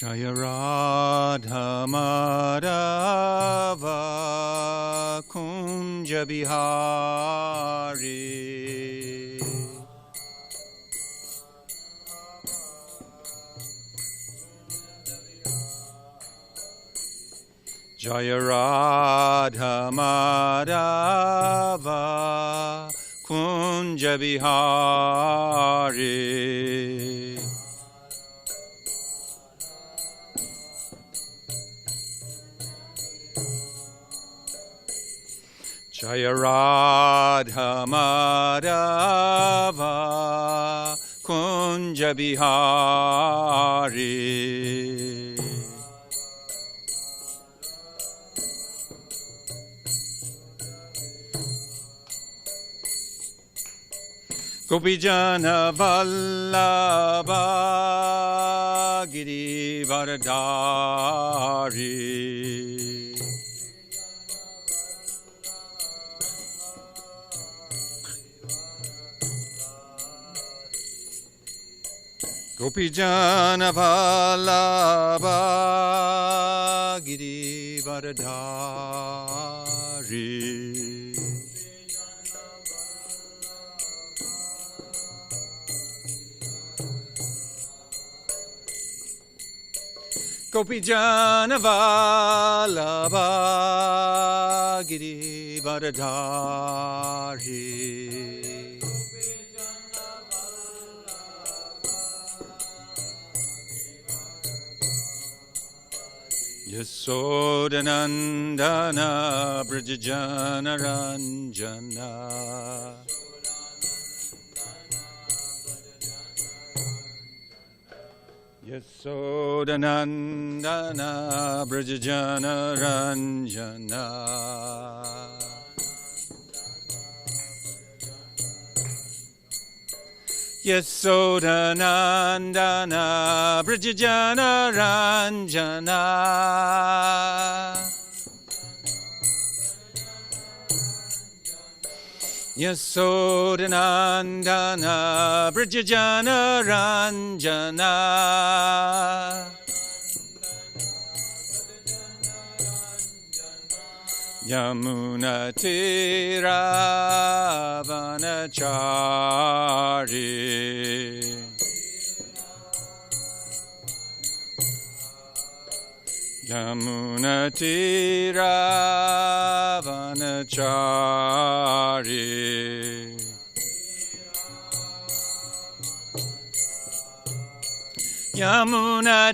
Jaya Radha Madhava Kunja Bihari Jaya Radha Madhava Kunja Bihari Jaya Radha Madhava Kunja Bihari Gopijana Vallabha Giri Varadari Gopijana Vallabha Giri Varadari Gopijana Vallabha Giri Varadari Yasodanandana Brajajana Ranjana Yasodanandana Brajajana Ranjana Yasodanandana Brajajana Ranjana Yasodanandana Brajajana Ranjana Yamuna Tiravanachari Yamuna Tiravanachari Yamuna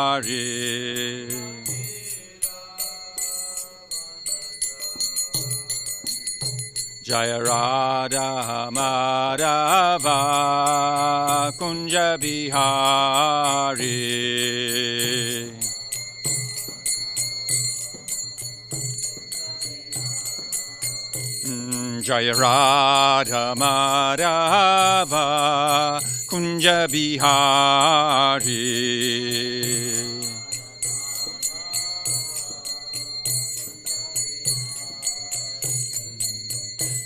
Tiravanachari Jaya Radha Madhava Kunja Bihari Jaya Radha Madhava Kunja Bihari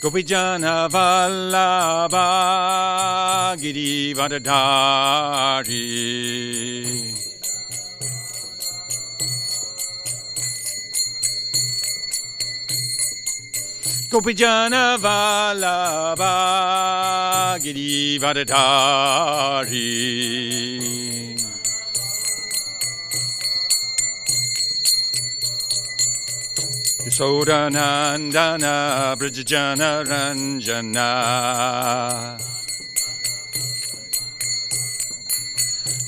Gopijana Vallabha Giri Varadari Gopijana Vallabha Giri Varadari Yasodanandana Brajajana Ranjana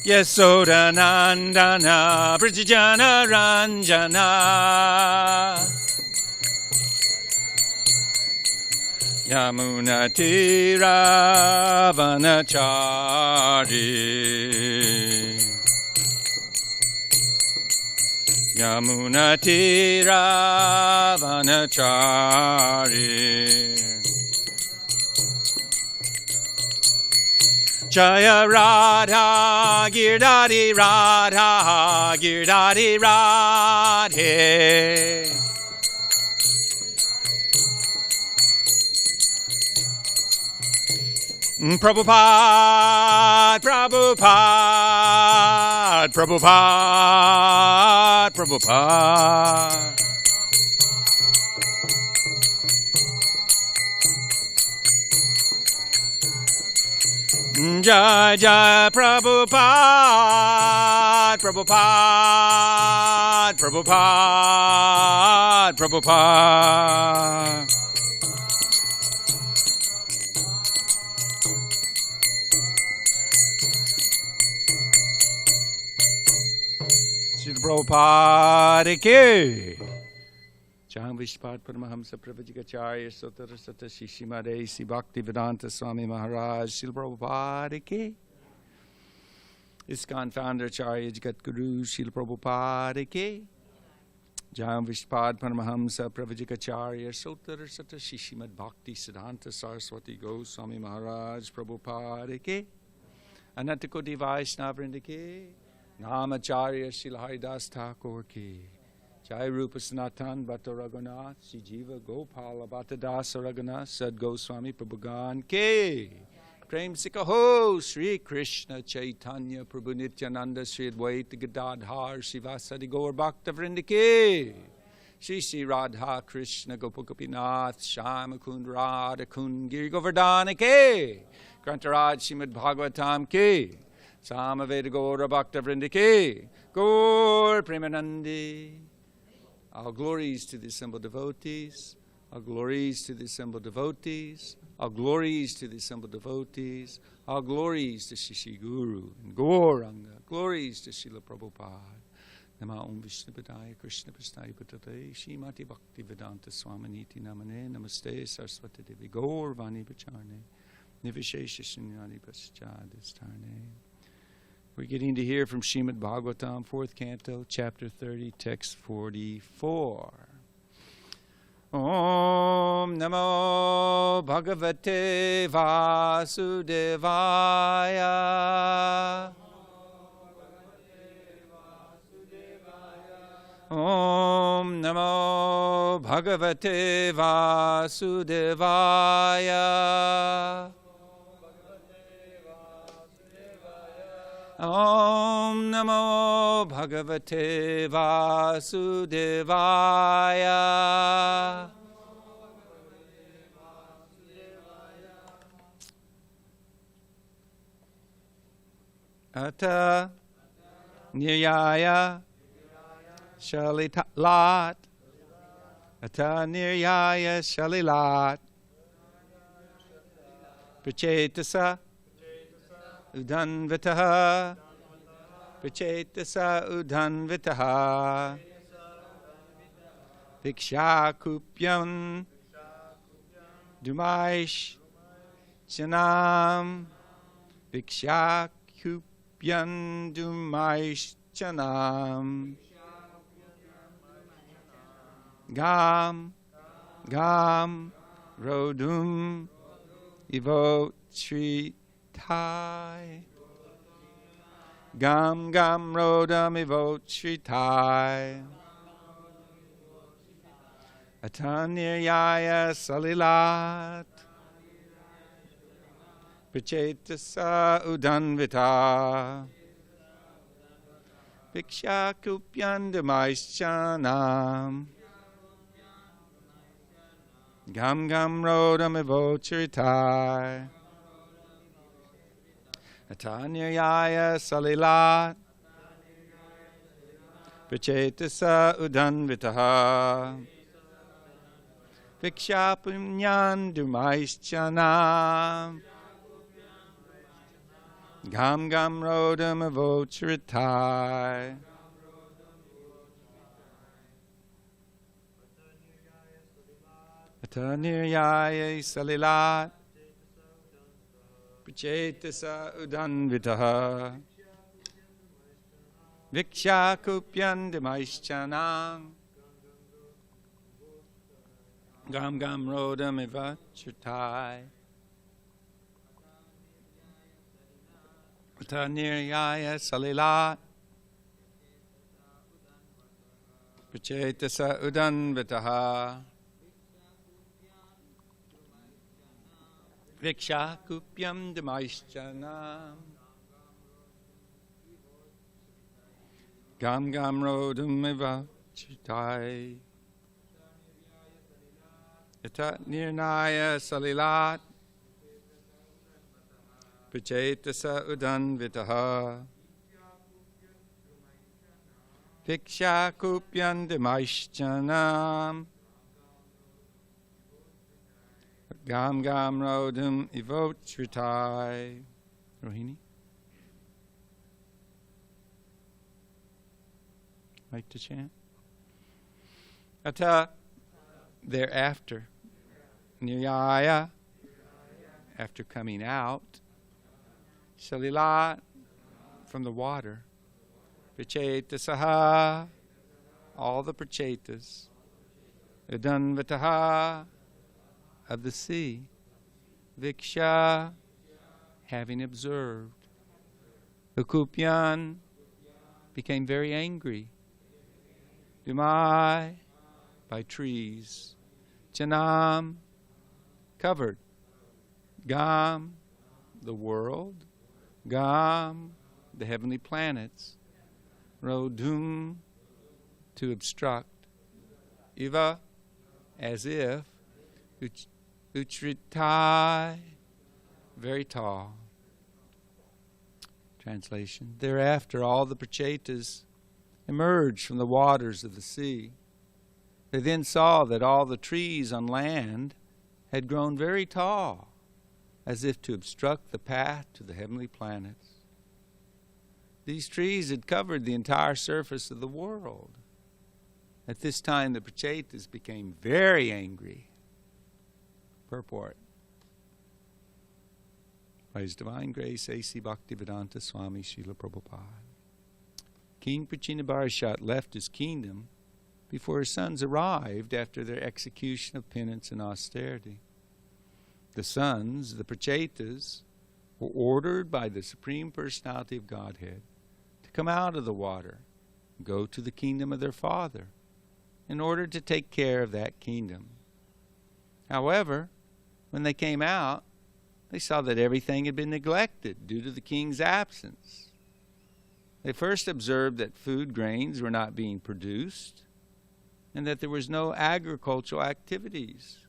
Yasodanandana Brajajana Ranjana Yamuna Tiravanachari Yamuna Tiravanachari Jaya Radha Girdhari Radha Girdhari Radhe Prabhupada, Prabhupada, Prabhupada, Prabhupada. Jai Jai Prabhupada, Prabhupada, Prabhupada, Prabhupada. Srila Prabhupada ki. Jai Vishpad Paramahamsa Pravajikacharya Sotara Sata Shishimade Si Bhakti Vedanta Swami Maharaj Srila Prabhupada ki. ISKCON founder Acharya Jagat Guru Srila Prabhupada ki. Jai Vishpad Paramahamsa Pravajikacharya Sotara Sata Shishimad Bhakti Siddhanta Saraswati Goswami Maharaj Prabhupada ki. Anantakoti Vaishnavrinda ki. Namacharya Srila Haridas Thakur ki. Jai Rupa Sanatan Bhatta Raghunath Shri Jiva Gopala Bhatta Dasa Raghunath Sad Goswami Prabhugan Ke Prem Sikaho Sri Krishna Chaitanya Prabhu Nityananda Sri Advaita Gadadhar Shivasadi Gaur Bhakta Vrinda Ke Shri Sri Radha Krishna Gopakapinath Shama Kund Radha Kund Giri Govardhana Ke Grantaraj Srimad Bhagavatam Ke Samaveda Gaur Bhakta Vrinda Ke Gaur Premanandi. All glories to the assembled devotees. All glories to the assembled devotees. All glories to the assembled devotees. All glories to Shri Guru and Gauranga. Glories to Srila Prabhupada. Nama Om Vishnu Padaya Krishna Prasthaya Patate Shrimati Bhakti Vedanta Swaminiti Namane Namaste Saraswati Devi Gaur Vani Pacharne Nivishesha Shunyani Paschadistarne. We're getting to hear from Srimad Bhagavatam, 4th Canto, Chapter 30, Text 44. Om Namo Bhagavate Vasudevaya. Om Namo Bhagavate Vasudevaya. Om Namo Bhagavate Vasudevaya. Ata Niryaya Shalilat. Ata Niryaya Shalilat. Prachetasa Udhanvitaha. Prachetasa Udhanvitaha. Vikshakupyam Dumaish Chanam. Vikshakupyam Dumaish Chanam. Gam Rodum Ivotri Tai. Gam Rodam Ivotri Tai. Ataniryaya Salilat. Prachetasa Udhanvita. Vikshakupyan Damaishchanam. Gam Rodam Ivotri Tai. Ataniryaya Salilat. Prachetasa Udhanvitaha. Vikshapumyan Dumaishchanam. Gam Rodam Ivotri Tai. Ataniryaya Salilat. Prachetasa Udhanvitaha. Vikshakupyan Damaishchanam. Gam Rodam Ivotri Tai. Ataniryaya Salilat. Prachetasa Udhanvitaha. Viksha kupyam damaishchanam. Gam gam rodum eva chitai. Yata nirnaya salilat. Pracetasa udan vitaha. Viksha kupyam damaishchanam. Gam gam rodum evochritai. Rohini? Like to chant? Ata, thereafter. Niryaya, after coming out. Salilat, from the water. Pracetasaha, all the pracetas. Udanvataha, of the sea. Viksha, having observed. Ukupyan, became very angry. Dumai, by trees. Chanam, covered. Gam, the world. Gam, the heavenly planets. Rodum, to obstruct. Iva, as if. Uchritai, very tall. Translation. Thereafter, all the pracetas emerged from the waters of the sea. They then saw that all the trees on land had grown very tall, as if to obstruct the path to the heavenly planets. These trees had covered the entire surface of the world. At this time, the pracetas became very angry. Purport. By His Divine Grace, A.C. Bhaktivedanta Swami Srila Prabhupada. King Prachinabarashat left his kingdom before his sons arrived after their execution of penance and austerity. The sons, the pracetas, were ordered by the Supreme Personality of Godhead to come out of the water, go to the kingdom of their father, in order to take care of that kingdom. However, when they came out, they saw that everything had been neglected due to the king's absence. They first observed that food grains were not being produced and that there was no agricultural activities.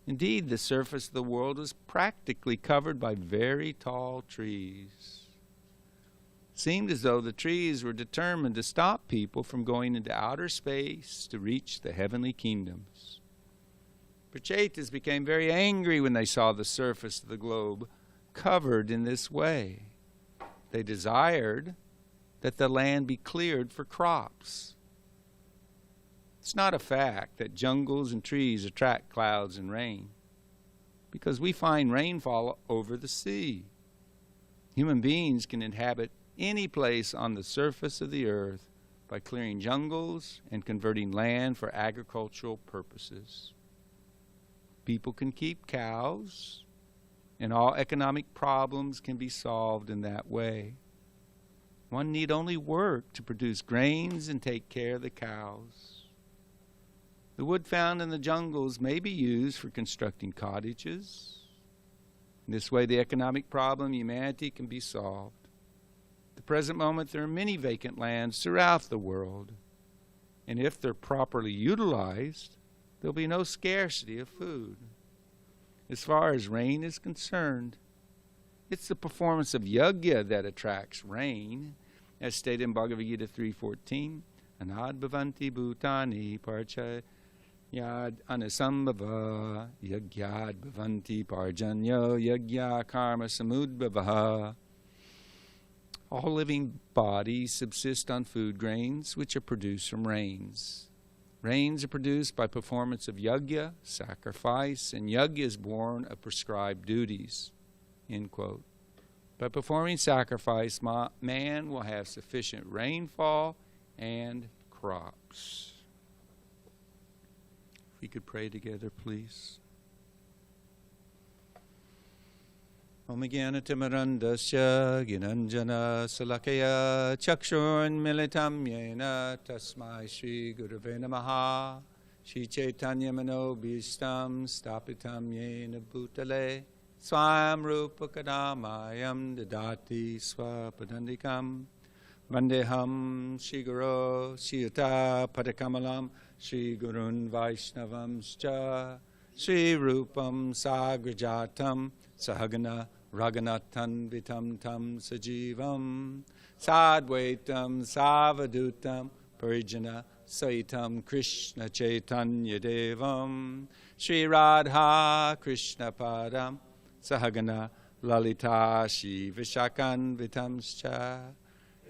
Indeed, the surface of the world was practically covered by very tall trees. It seemed as though the trees were determined to stop people from going into outer space to reach the heavenly kingdoms. Pracetas became very angry when they saw the surface of the globe covered in this way. They desired that the land be cleared for crops. It's not a fact that jungles and trees attract clouds and rain, because we find rainfall over the sea. Human beings can inhabit any place on the surface of the earth by clearing jungles and converting land for agricultural purposes. People can keep cows, and all economic problems can be solved in that way. One need only work to produce grains and take care of the cows. The wood found in the jungles may be used for constructing cottages. In this way, the economic problem of humanity can be solved. At the present moment, there are many vacant lands throughout the world, and if they're properly utilized, there'll be no scarcity of food. As far as rain is concerned, it's the performance of yajna that attracts rain, as stated in Bhagavad Gita 3:14. Anad bhavanti bhutani parchayad anasambhava yagyad bhavanti parjanyo yagya karma samudbhavaha. All living bodies subsist on food grains, which are produced from rains. Rains are produced by performance of yajna, sacrifice, and yajna is born of prescribed duties. End quote. By performing sacrifice, man will have sufficient rainfall and crops. If we could pray together, please. Om Jnana-timirandasya Ginanjana Salakaya Chakshurn Militam Yena Tasmai Shri Gurave Namaha Shri Chaitanya Mano Bhishtam Stapitam Yena Bhutale Swam Rupa Kadamayam Dadati Swapadandikam Vandeham Shri Guru Shri Yuta Padakamalam Shri Gurun Vaishnavamscha Shri Rupam Sagrajatam Sahagana Raghunathan Vitam Tam Sajivam Sadvaitam Savadutam Parijana Saitam Krishna Chaitanya Devam Shri Radha Krishna Padam Sahagana Lalita Shri Vishakan Vitamscha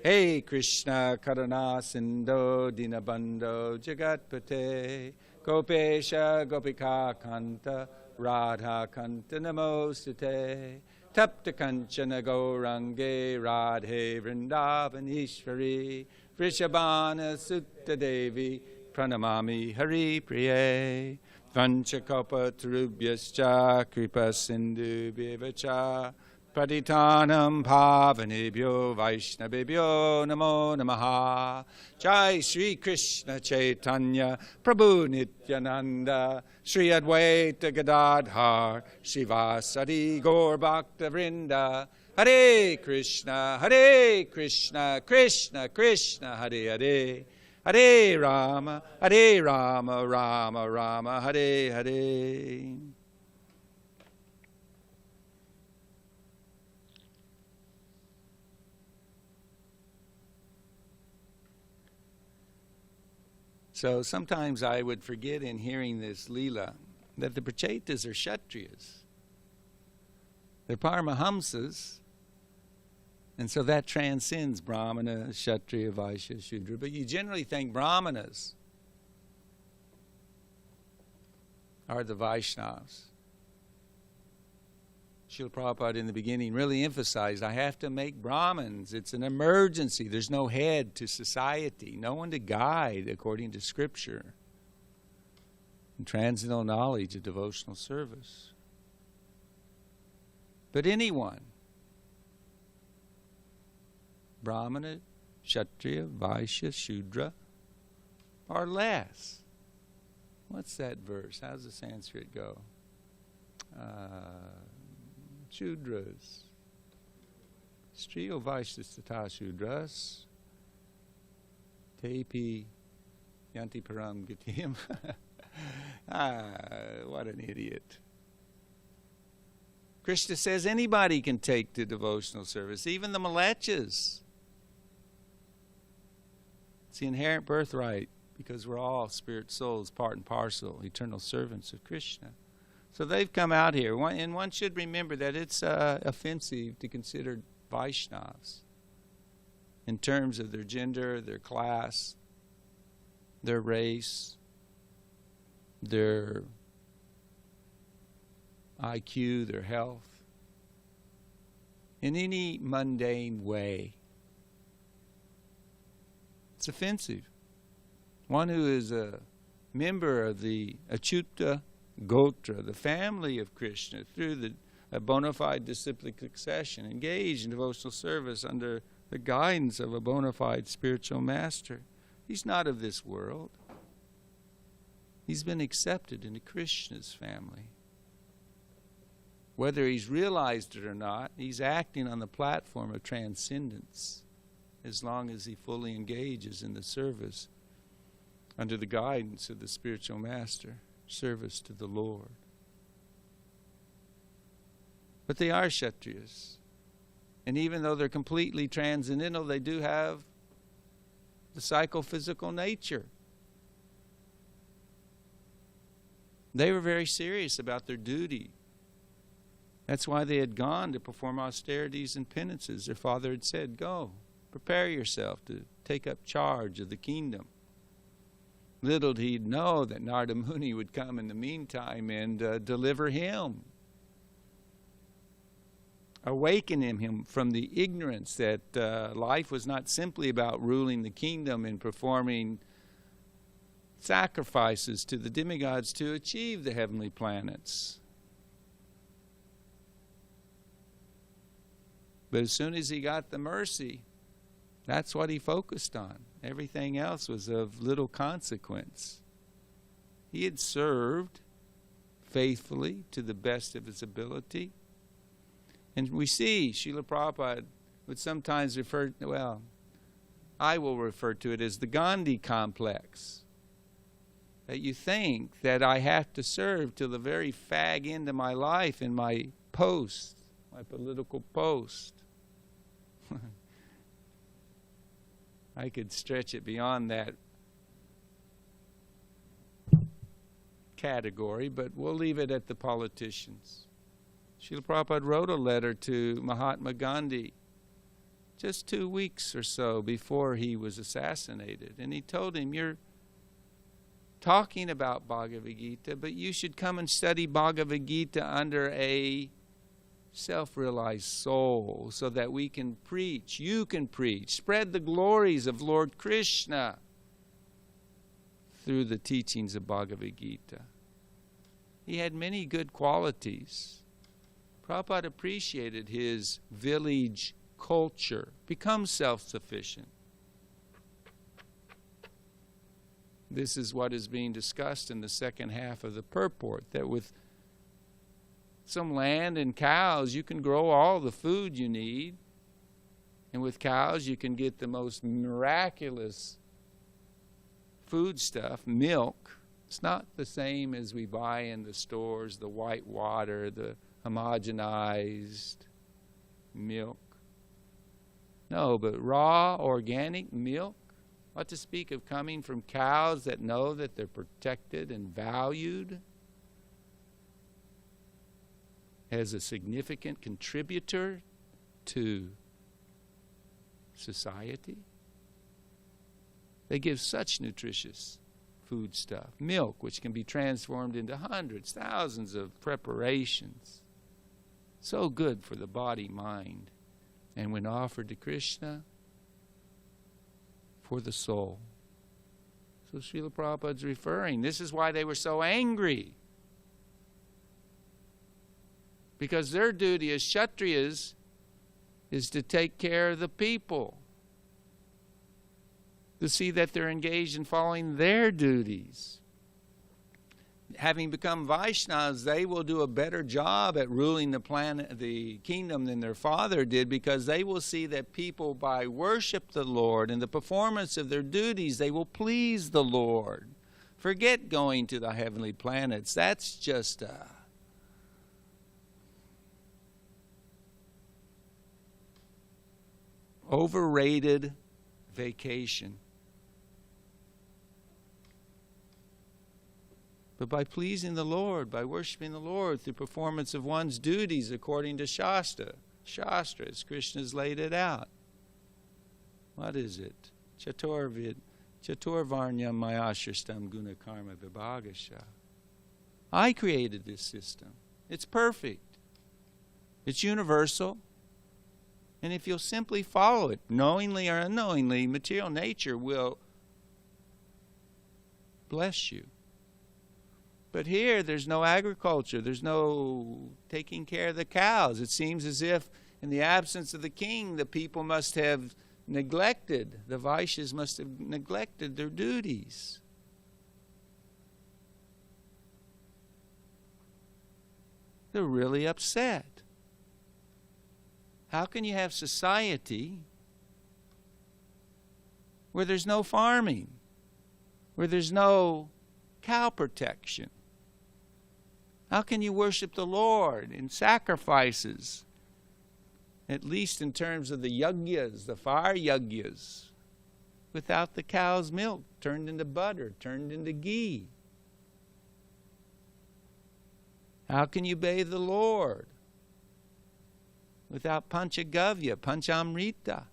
Hey Krishna Karuna Sindho Dinabandho Jagatpate Gopesha Gopika Kanta Radha Kanta Namostate Tapta Kanchana Gaurange Radhe Vrindavanishvari Vrishabhana Sutta Devi Pranamami Hari Priye Vanchakopa Tarubhyascha Kripa Sindhu Bhivacha Patitanam Pavanebhyo Vaishnavebhyo Namo Namaha Jai Shri Krishna Chaitanya Prabhu Nityananda Shri Advaita Gadadhar Shivasadi Gaur Bhakta Vrinda Hare Krishna Krishna Krishna Hare Hare Hare Rama Rama Rama Hare Hare. So sometimes I would forget in hearing this Leela that the Pracetas are Kshatriyas. They're Paramahamsas, and so that transcends Brahmana, Kshatriya, Vaishya, Shudra. But you generally think Brahmanas are the Vaishnavas. Srila Prabhupada in the beginning really emphasized, I have to make Brahmins. It's an emergency. There's no head to society, no one to guide according to Scripture and transcendental knowledge of devotional service. But anyone, Brahmana, Kshatriya, Vaishya, Shudra, or less. What's that verse? How does the Sanskrit go? Shudras. Striyo Vaishyas Tata Shudras. Tepi Yanti Param Gatim. What an idiot. Krishna says anybody can take to devotional service, even the Malechas. It's the inherent birthright, because we're all spirit souls, part and parcel, eternal servants of Krishna. So they've come out here, and one should remember that it's offensive to consider Vaishnavas in terms of their gender, their class, their race, their IQ, their health, in any mundane way. It's offensive. One who is a member of the Achyuta Gotra, the family of Krishna, through a bona fide disciplic succession, engaged in devotional service under the guidance of a bona fide spiritual master. He's not of this world. He's been accepted into Krishna's family. Whether he's realized it or not, he's acting on the platform of transcendence as long as he fully engages in the service under the guidance of the spiritual master, service to the Lord. But they are Kshatriyas. And even though they're completely transcendental, they do have the psychophysical nature. They were very serious about their duty. That's why they had gone to perform austerities and penances. Their father had said, go, prepare yourself to take up charge of the kingdom. Little did he know that Narada Muni would come in the meantime and deliver him, awaken him from the ignorance that life was not simply about ruling the kingdom and performing sacrifices to the demigods to achieve the heavenly planets. But as soon as he got the mercy, that's what he focused on. Everything else was of little consequence. He had served faithfully to the best of his ability. And we see Srila Prabhupada would sometimes refer, well, I will refer to it as the Gandhi complex. That you think that I have to serve till the very fag end of my life in my post, my political post. I could stretch it beyond that category, but we'll leave it at the politicians. Srila Prabhupada wrote a letter to Mahatma Gandhi just 2 weeks or so before he was assassinated. And he told him, you're talking about Bhagavad Gita, but you should come and study Bhagavad Gita under a self-realized soul so that we can preach, you can preach, spread the glories of Lord Krishna through the teachings of Bhagavad Gita. He had many good qualities. Prabhupada appreciated his village culture, become self-sufficient. This is what is being discussed in the second half of the purport, that with some land and cows, you can grow all the food you need. And with cows, you can get the most miraculous food stuff, milk. It's not the same as we buy in the stores, the white water, the homogenized milk. No, but raw, organic milk, what to speak of coming from cows that know that they're protected and valued as a significant contributor to society. They give such nutritious food stuff. Milk, which can be transformed into hundreds, thousands of preparations. So good for the body, mind. And when offered to Krishna, for the soul. So Srila Prabhupada's referring, this is why they were so angry. Because their duty as Kshatriyas is to take care of the people, to see that they're engaged in following their duties. Having become Vaishnavas, they will do a better job at ruling the kingdom than their father did, because they will see that people, by worship the Lord and the performance of their duties, they will please the Lord. Forget going to the heavenly planets. That's just a overrated vacation. But by pleasing the Lord, by worshiping the Lord through performance of one's duties according to Shastra, as Krishna's laid it out. What is it? Chaturvarnyam mayashristam guna karma vibhagasha. I created this system. It's perfect. It's universal. And if you'll simply follow it, knowingly or unknowingly, material nature will bless you. But here, there's no agriculture. There's no taking care of the cows. It seems as if, in the absence of the king, the people must have neglected, the Vaishyas must have neglected their duties. They're really upset. How can you have society where there's no farming, where there's no cow protection? How can you worship the Lord in sacrifices, at least in terms of the yagyas, the fire yagyas, without the cow's milk turned into butter, turned into ghee? How can you bathe the Lord without panchagavya, panchamrita?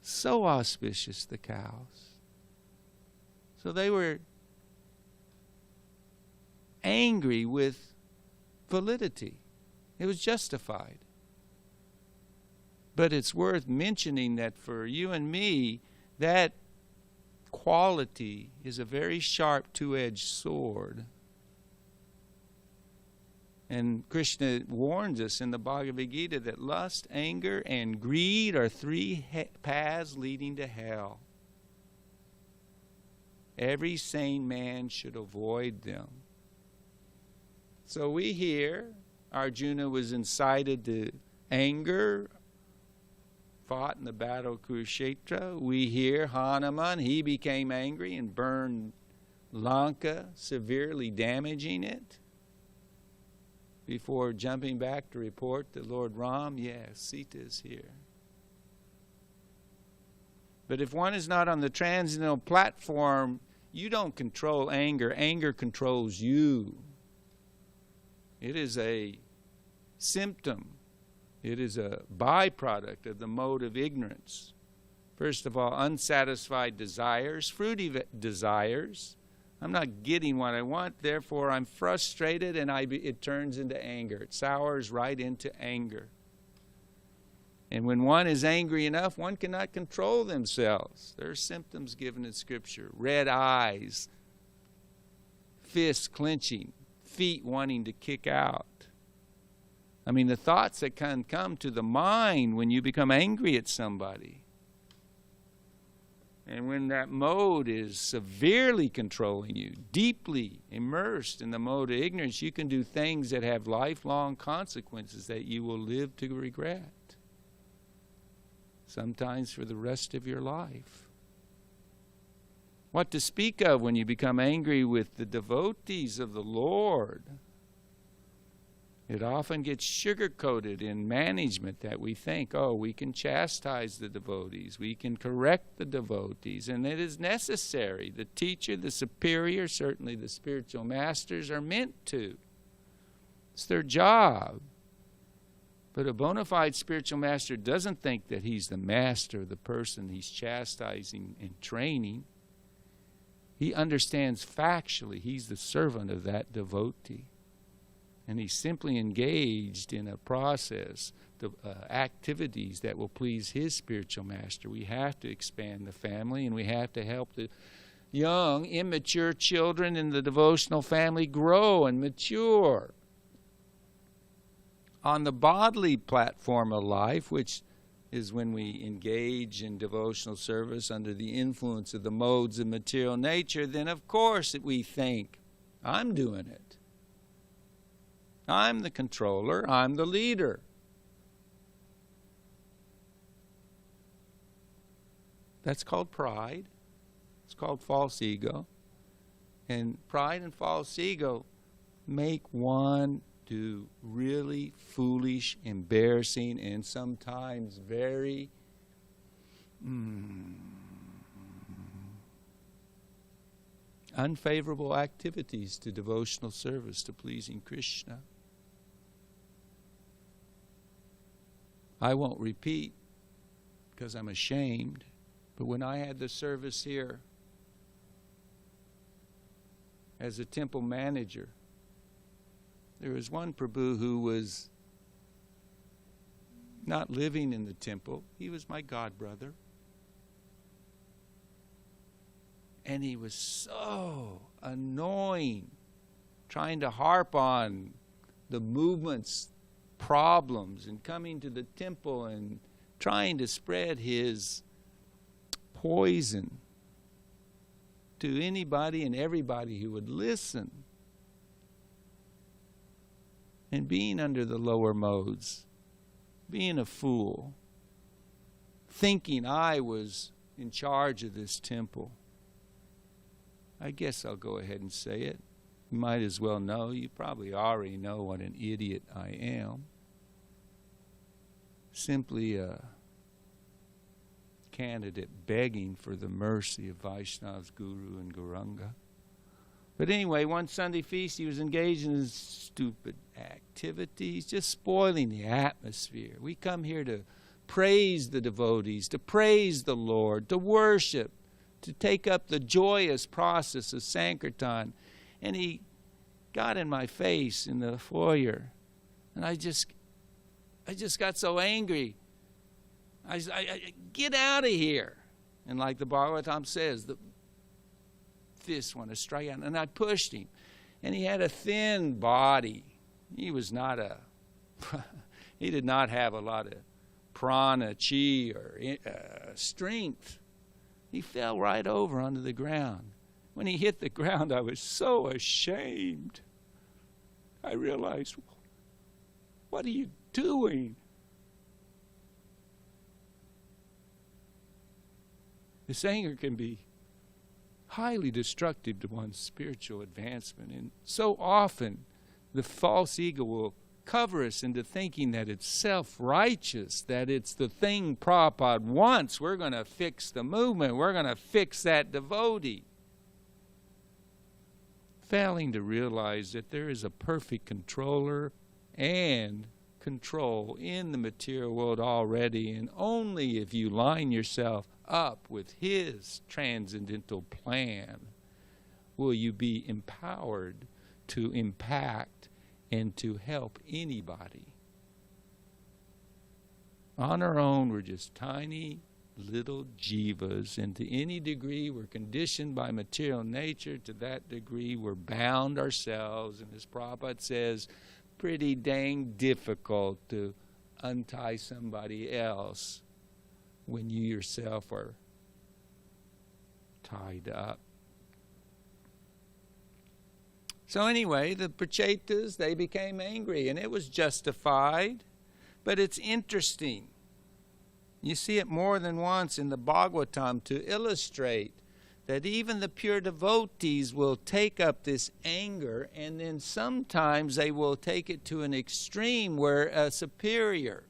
So auspicious, the cows. So they were angry with validity. It was justified. But it's worth mentioning that for you and me, that quality is a very sharp two-edged sword. And Krishna warns us in the Bhagavad Gita that lust, anger, and greed are three paths leading to hell. Every sane man should avoid them. So we hear Arjuna was incited to anger, fought in the battle of Kurukshetra. We hear Hanuman, he became angry and burned Lanka, severely damaging it, before jumping back to report to Lord Ram, yes, Sita is here. But if one is not on the transcendental platform, you don't control anger. Anger controls you. It is a symptom. It is a byproduct of the mode of ignorance. First of all, unsatisfied desires, fruity desires. I'm not getting what I want, therefore I'm frustrated, and it turns into anger. It sours right into anger. And when one is angry enough, one cannot control themselves. There are symptoms given in Scripture. Red eyes, fists clenching, feet wanting to kick out. I mean, the thoughts that can come to the mind when you become angry at somebody. And when that mode is severely controlling you, deeply immersed in the mode of ignorance, you can do things that have lifelong consequences that you will live to regret. Sometimes for the rest of your life. What to speak of when you become angry with the devotees of the Lord? It often gets sugar-coated in management that we think, oh, we can chastise the devotees, we can correct the devotees, and it is necessary. The teacher, the superior, certainly the spiritual masters are meant to. It's their job. But a bona fide spiritual master doesn't think that he's the master of the person he's chastising and training. He understands factually he's the servant of that devotee. And he's simply engaged in a process, activities that will please his spiritual master. We have to expand the family, and we have to help the young, immature children in the devotional family grow and mature. On the bodily platform of life, which is when we engage in devotional service under the influence of the modes of material nature, then of course we think, I'm doing it. I'm the controller, I'm the leader. That's called pride. It's called false ego. And pride and false ego make one do really foolish, embarrassing, and sometimes very unfavorable activities to devotional service, to pleasing Krishna. I won't repeat because I'm ashamed, but when I had the service here as a temple manager, there was one Prabhu who was not living in the temple. He was my god brother. And he was so annoying, trying to harp on the movement's problems and coming to the temple and trying to spread his poison to anybody and everybody who would listen. And being under the lower modes, being a fool, thinking I was in charge of this temple. I guess I'll go ahead and say it. You might as well know. You probably already know what an idiot I am. Simply a candidate begging for the mercy of Vaishnav's Guru and Gauranga. But anyway, one Sunday feast, he was engaged in stupid activities, just spoiling the atmosphere. We come here to praise the devotees, to praise the Lord, to worship, to take up the joyous process of Sankirtan. And he got in my face in the foyer, and I just got so angry. I get out of here. And like the Bhagavatam says, the fists want to strike out. And I pushed him. And he had a thin body. He was not he did not have a lot of prana, chi, or strength. He fell right over onto the ground. When he hit the ground, I was so ashamed. I realized, what are you doing? This anger can be highly destructive to one's spiritual advancement. And so often, the false ego will cover us into thinking that it's self-righteous, that it's the thing Prabhupada wants. We're going to fix the movement. We're going to fix that devotee. Failing to realize that there is a perfect controller and control in the material world already, and only if you line yourself up with his transcendental plan will you be empowered to impact and to help anybody. On our own, we're just tiny little jivas, and to any degree we're conditioned by material nature, to that degree we're bound ourselves, and as Prabhupada says, pretty dang difficult to untie somebody else when you yourself are tied up. So anyway, the Pracetas, they became angry, and it was justified, but it's interesting. You see it more than once in the Bhagavatam to illustrate that even the pure devotees will take up this anger, and then sometimes they will take it to an extreme where a superior,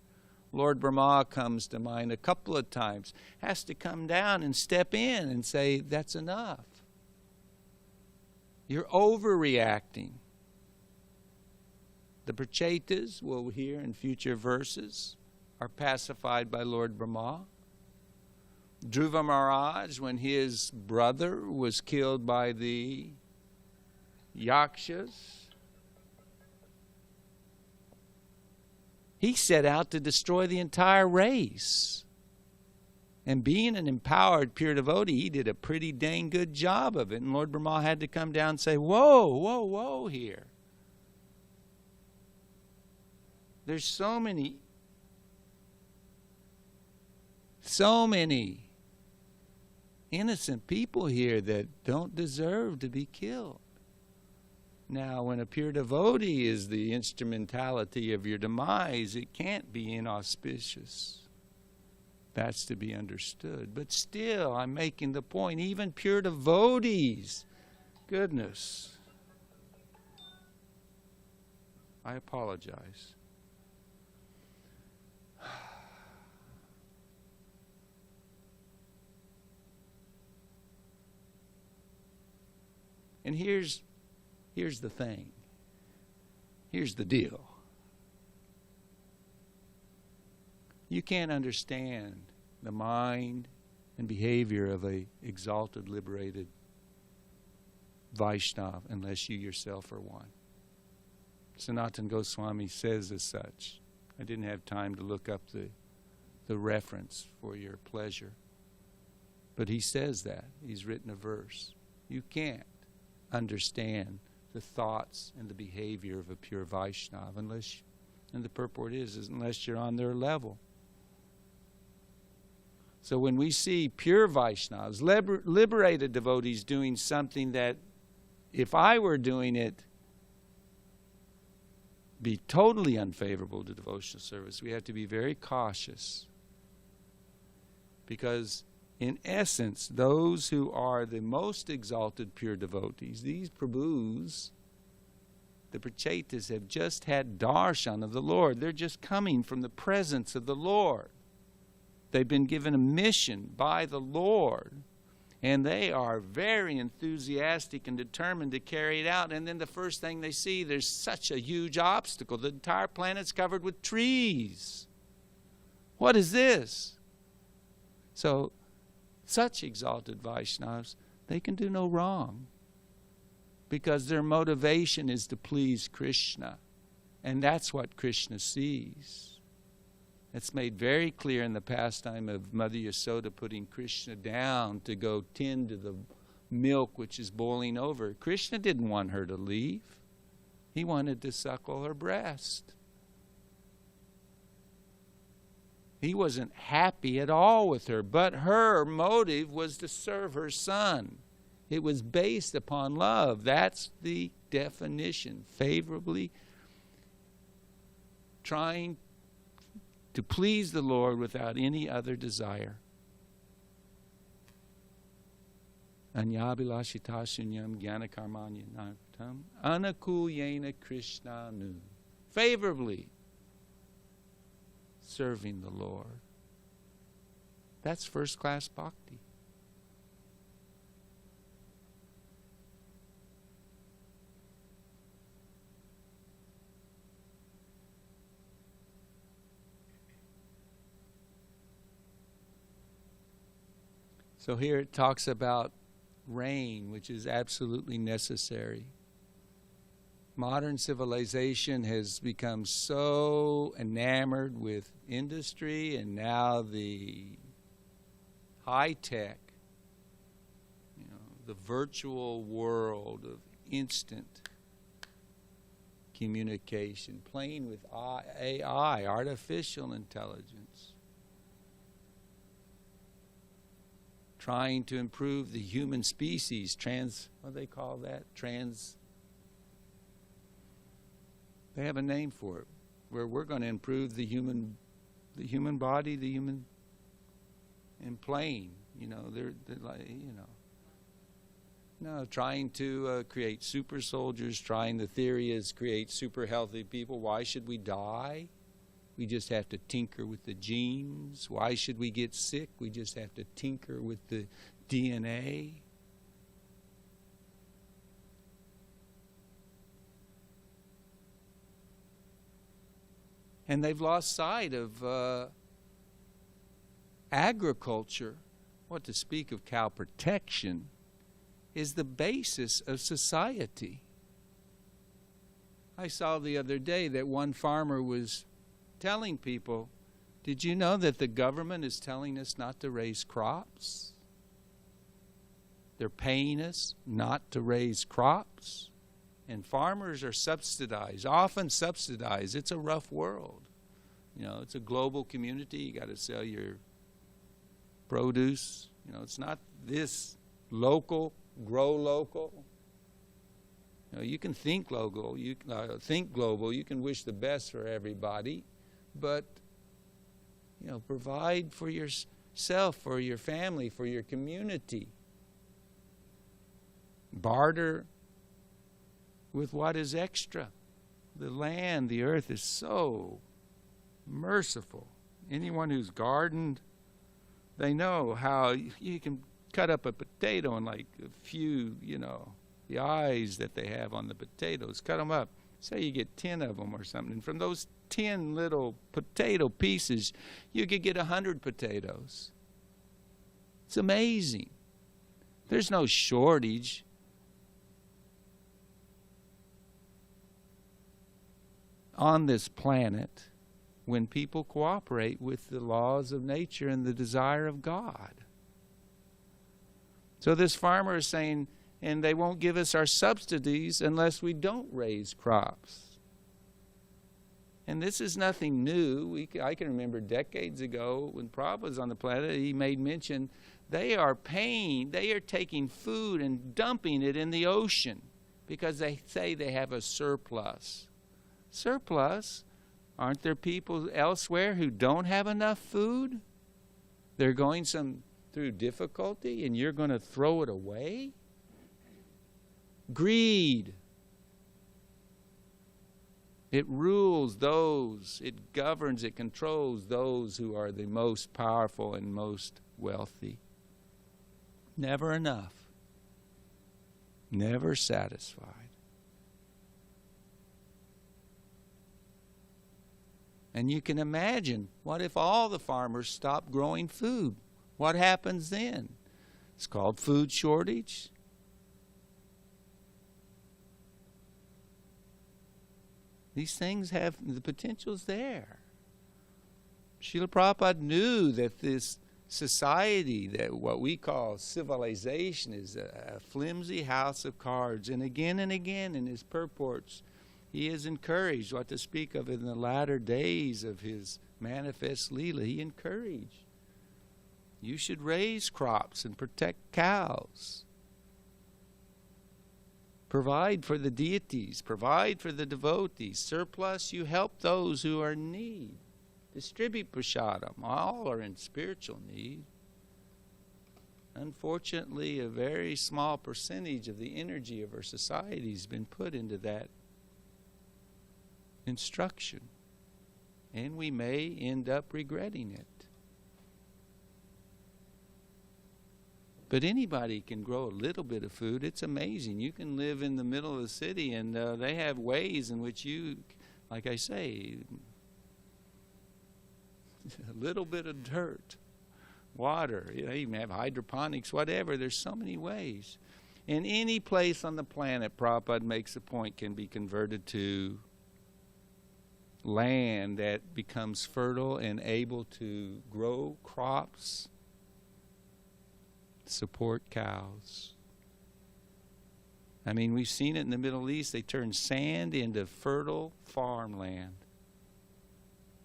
Lord Brahma comes to mind a couple of times, has to come down and step in and say, that's enough. You're overreacting. The Pracetas, we'll hear in future verses, are pacified by Lord Brahma. Dhruva Maharaj, when his brother was killed by the Yakshas, he set out to destroy the entire race. And being an empowered pure devotee, he did a pretty dang good job of it. And Lord Brahma had to come down and say, whoa, whoa, whoa here. There's so many innocent people here that don't deserve to be killed. Now, when a pure devotee is the instrumentality of your demise, it can't be inauspicious. That's to be understood. But still, I'm making the point, even pure devotees, goodness, I apologize. And here's the thing. Here's the deal. You can't understand the mind and behavior of a exalted, liberated Vaishnava unless you yourself are one. Sanatana Goswami says as such. I didn't have time to look up the reference for your pleasure. But he says that. He's written a verse. You can't understand the thoughts and the behavior of a pure Vaishnava unless, and the purport is unless you're on their level. So when we see pure Vaishnavas, liberated devotees doing something that, if I were doing it, be totally unfavorable to devotional service, we have to be very cautious. Because in essence, those who are the most exalted pure devotees, these Prabhus, the Pracetas, have just had darshan of the Lord. They're just coming from the presence of the Lord. They've been given a mission by the Lord, and they are very enthusiastic and determined to carry it out. And then the first thing they see, there's such a huge obstacle. The entire planet's covered with trees. What is this? So, such exalted Vaishnavas, they can do no wrong because their motivation is to please Krishna. And that's what Krishna sees. It's made very clear in the pastime of Mother Yasoda putting Krishna down to go tend to the milk which is boiling over. Krishna didn't want her to leave. He wanted to suckle her breast. He wasn't happy at all with her, but her motive was to serve her son. It was based upon love. That's the definition. Favorably trying to please the Lord without any other desire. Anyabhilashita shunyam gyanakarmanyanartam anakulyena krishnanu. Favorably serving the Lord. That's first-class bhakti. So here it talks about rain, which is absolutely necessary. Modern civilization has become so enamored with industry and now the high-tech, the virtual world of instant communication, playing with AI, artificial intelligence. Trying to improve the human species, what do they call that? They have a name for it, where we're going to improve the human body, and playing, they're like, no, trying to create super soldiers, the theory is create super healthy people. Why should we die? We just have to tinker with the genes. Why should we get sick? We just have to tinker with the DNA. And they've lost sight of agriculture. What to speak of cow protection is the basis of society. I saw the other day that one farmer was telling people, did you know that the government is telling us not to raise crops? They're paying us not to raise crops. And farmers are subsidized, often subsidized. It's a rough world. It's a global community. You got to sell your produce. It's not this local, grow local. You can think local, you think global. You can wish the best for everybody. But, provide for yourself, for your family, for your community. Barter with what is extra. The land, the earth is so merciful. Anyone who's gardened, they know how you can cut up a potato in like a few, the eyes that they have on the potatoes. Cut them up. Say you get 10 of them or something. And from those 10 little potato pieces, you could get 100 potatoes. It's amazing. There's no shortage. On this planet when people cooperate with the laws of nature and the desire of God. So this farmer is saying, and they won't give us our subsidies unless we don't raise crops. And this is nothing new. I can remember decades ago when Prabhupada was on the planet, he made mention, they are taking food and dumping it in the ocean because they say they have a surplus. Surplus? Aren't there people elsewhere who don't have enough food? They're going through difficulty and you're going to throw it away? Greed. It rules those, it governs, it controls those who are the most powerful and most wealthy. Never enough. Never satisfied. And you can imagine, what if all the farmers stop growing food? What happens then? It's called food shortage. These things have, the potential's there. Srila Prabhupada knew that this society, that what we call civilization, is a flimsy house of cards. And again in his purports, he is encouraged, what to speak of in the latter days of his manifest Leela, he encouraged. You should raise crops and protect cows. Provide for the deities. Provide for the devotees. Surplus, you help those who are in need. Distribute prasadam. All are in spiritual need. Unfortunately, a very small percentage of the energy of our society has been put into that instruction. And we may end up regretting it. But anybody can grow a little bit of food. It's amazing. You can live in the middle of the city, and they have ways in which you, like I say, a little bit of dirt, water, you even have hydroponics, whatever. There's so many ways. And any place on the planet, Prabhupada makes a point, can be converted to land that becomes fertile and able to grow crops, support cows. I mean, we've seen it in the Middle East. They turn sand into fertile farmland.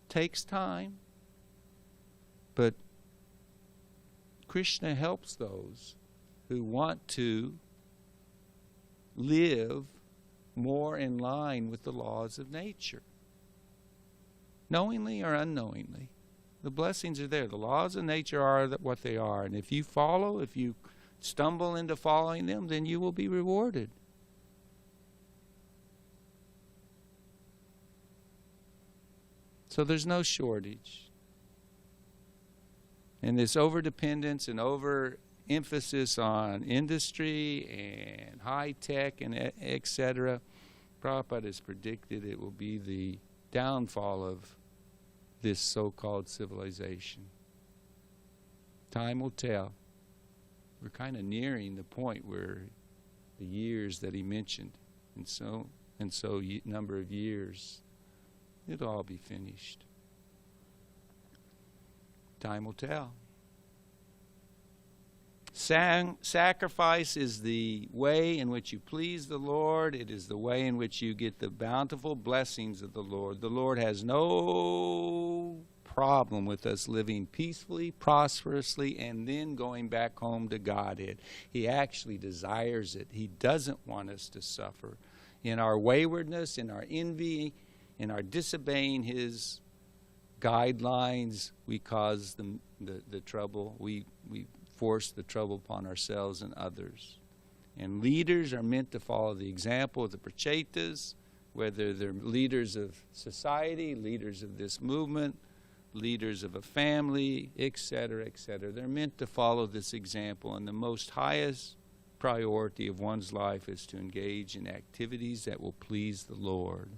Takes time, but Krishna helps those who want to live more in line with the laws of nature. Knowingly or unknowingly, the blessings are there. The laws of nature are what they are. And if you follow, if you stumble into following them, then you will be rewarded. So there's no shortage. And this overdependence and overemphasis on industry and high tech and etc., Prabhupada has predicted it will be the downfall of this so-called civilization. Time will tell. We're kind of nearing the point where the years that he mentioned, and so number of years, it'll all be finished. Time will tell. Sacrifice is the way in which you please the Lord. It is the way in which you get the bountiful blessings of the Lord. The Lord has no problem with us living peacefully, prosperously, and then going back home to Godhead. He actually desires it. He doesn't want us to suffer. In our waywardness, in our envy, in our disobeying His guidelines, we cause the trouble. We force the trouble upon ourselves and others. And leaders are meant to follow the example of the Pracetas, whether they're leaders of society, leaders of this movement, leaders of a family, etc., etc. They're meant to follow this example, and the most highest priority of one's life is to engage in activities that will please the Lord.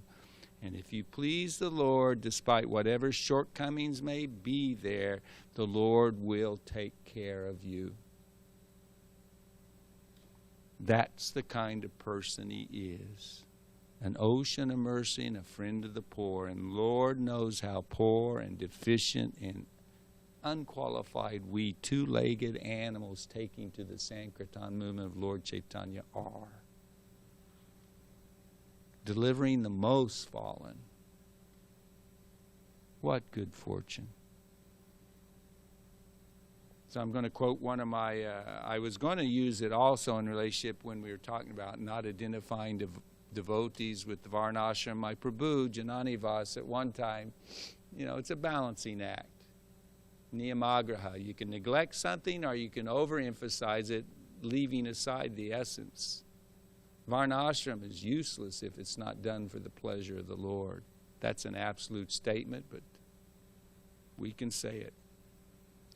And if you please the Lord, despite whatever shortcomings may be there, the Lord will take care of you. That's the kind of person He is. An ocean of mercy and a friend of the poor. And Lord knows how poor and deficient and unqualified we two-legged animals taking to the Sankirtan movement of Lord Chaitanya are. Delivering the most fallen. What good fortune. So I'm going to quote one of my, I was going to use it also in relationship when we were talking about not identifying devotees with the Varnashram. My Prabhu, Jananivas, at one time, it's a balancing act. Niyamagraha. You can neglect something or you can overemphasize it, leaving aside the essence. Varnashram is useless if it's not done for the pleasure of the Lord. That's an absolute statement, but we can say it.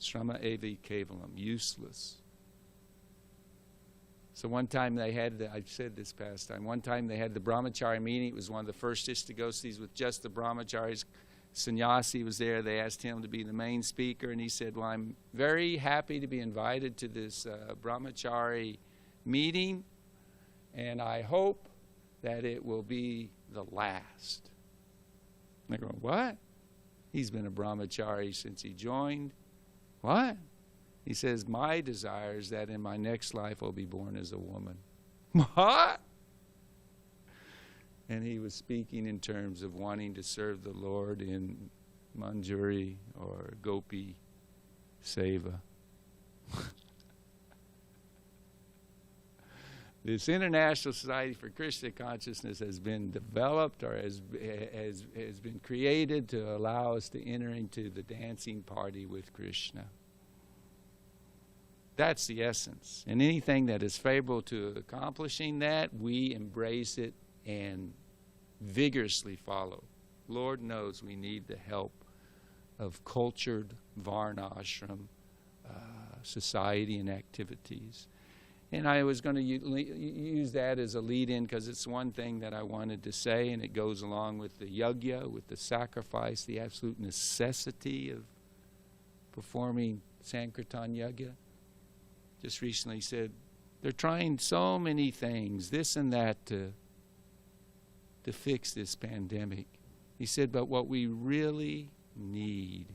Shrama evi kevalam, useless. So one time they had, I've said this past time, one time they had the brahmachari meeting. It was one of the first Ishtagostis with just the brahmacharis. Sannyasi was there. They asked him to be the main speaker, and he said, well, I'm very happy to be invited to this brahmachari meeting, and I hope that it will be the last. And they're going, what? He's been a brahmachari since he joined. What? He says, my desire is that in my next life I'll be born as a woman. What? And he was speaking in terms of wanting to serve the Lord in Manjari or Gopi Seva. This International Society for Krishna Consciousness has been developed or has been created to allow us to enter into the dancing party with Krishna. That's the essence. And anything that is favorable to accomplishing that, we embrace it and vigorously follow. Lord knows we need the help of cultured Varna ashram society and activities. And I was going to use that as a lead-in because it's one thing that I wanted to say, and it goes along with the yajna, with the sacrifice, the absolute necessity of performing Sankirtan yajna. Just recently said, they're trying so many things, this and that, to fix this pandemic. He said, but what we really need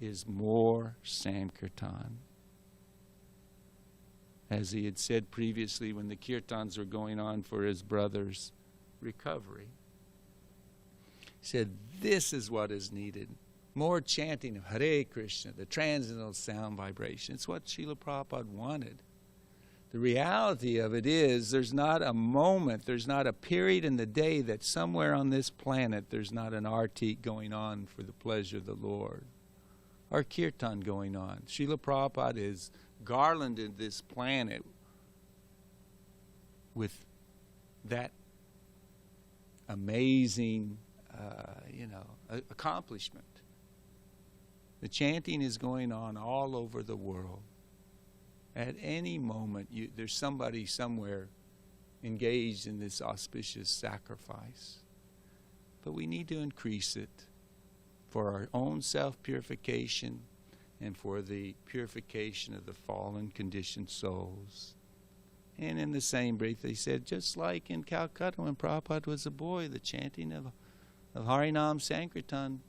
is more Sankirtan. As he had said previously when the kirtans were going on for his brother's recovery. He said, this is what is needed. More chanting of Hare Krishna, the transcendental sound vibration. It's what Srila Prabhupada wanted. The reality of it is there's not a moment, there's not a period in the day that somewhere on this planet there's not an artik going on for the pleasure of the Lord. Or kirtan going on. Srila Prabhupada is garlanded this planet with that amazing, accomplishment. The chanting is going on all over the world. At any moment, there's somebody somewhere engaged in this auspicious sacrifice. But we need to increase it for our own self-purification and for the purification of the fallen conditioned souls. And in the same breath, they said, just like in Calcutta when Prabhupada was a boy, the chanting of Harinam Sankirtan